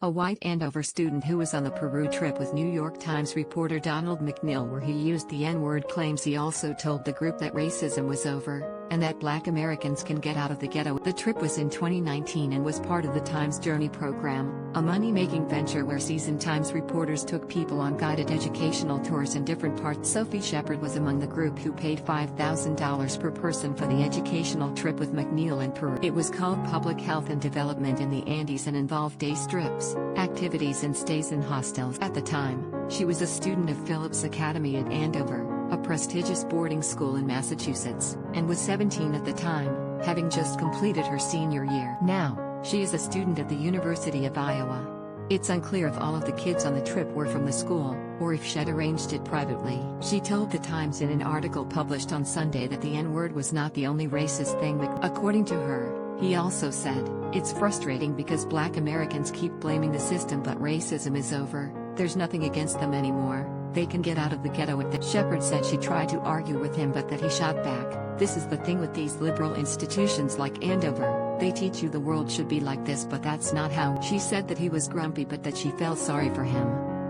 A white Andover student who was on the Peru trip with New York Times reporter Donald McNeil, where he used the N-word, claims he also told the group that racism was over, and that Black Americans can get out of the ghetto. The trip was in 2019 and was part of the Times Journey program, a money-making venture where seasoned Times reporters took people on guided educational tours in different parts. Sophie Shepard was among the group who paid $5,000 per person for the educational trip with McNeil in Peru. It was called Public Health and Development in the Andes and involved day strips, activities and stays in hostels. At the time, she was a student of Phillips Academy at Andover, a prestigious boarding school in Massachusetts, and was 17 at the time, having just completed her senior year. Now, she is a student at the University of Iowa. It's unclear if all of the kids on the trip were from the school, or if she'd arranged it privately. She told the Times in an article published on Sunday that the N-word was not the only racist thing. According to her, he also said, "It's frustrating because Black Americans keep blaming the system, but racism is over. There's nothing against them anymore. They can get out of the ghetto." Shepard said she tried to argue with him but that he shot back, "This is the thing with these liberal institutions like Andover. They teach you the world should be like this, but that's not how." She said that he was grumpy but that she felt sorry for him.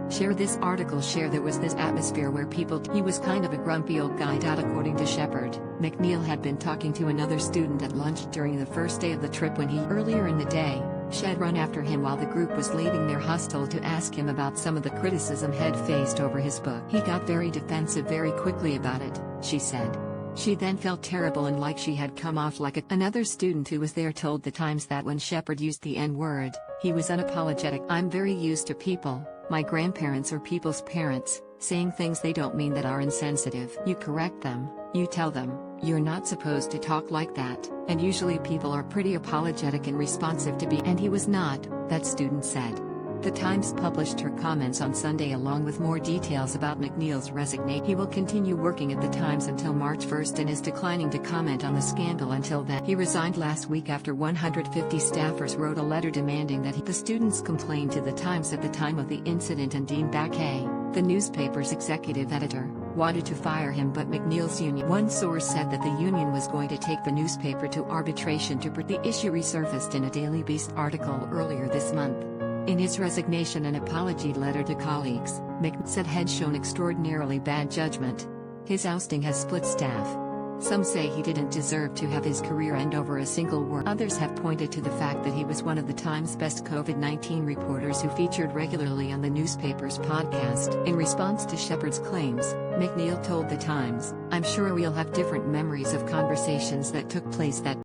Share this article. There was this atmosphere where he was kind of a grumpy old guy. According to Shepard, McNeil had been talking to another student at lunch during the first day of the trip when earlier in the day, she'd run after him while the group was leaving their hostel to ask him about some of the criticism he'd faced over his book. He got very defensive very quickly about it, she said. She then felt terrible and like she had come off like another student who was there told the Times that when Shepard used the N-word, he was unapologetic. "I'm very used to people, my grandparents or people's parents, saying things they don't mean that are insensitive. You correct them, you tell them, you're not supposed to talk like that, and usually people are pretty apologetic and responsive to be." And he was not, that student said. The Times published her comments on Sunday along with more details about McNeil's resignation. He will continue working at the Times until March 1st and is declining to comment on the scandal until then. He resigned last week after 150 staffers wrote a letter demanding that the students complain to the Times at the time of the incident, and Dean Baquet, the newspaper's executive editor, wanted to fire him, but McNeil's union. One source said that the union was going to take the newspaper to arbitration to the issue resurfaced in a Daily Beast article earlier this month. In his resignation and apology letter to colleagues, McNeil said had shown extraordinarily bad judgment. His ousting has split staff. Some say he didn't deserve to have his career end over a single word. Others have pointed to the fact that he was one of the Times' best COVID-19 reporters who featured regularly on the newspaper's podcast. In response to Shepard's claims, McNeil told the Times, "I'm sure we'll have different memories of conversations that took place that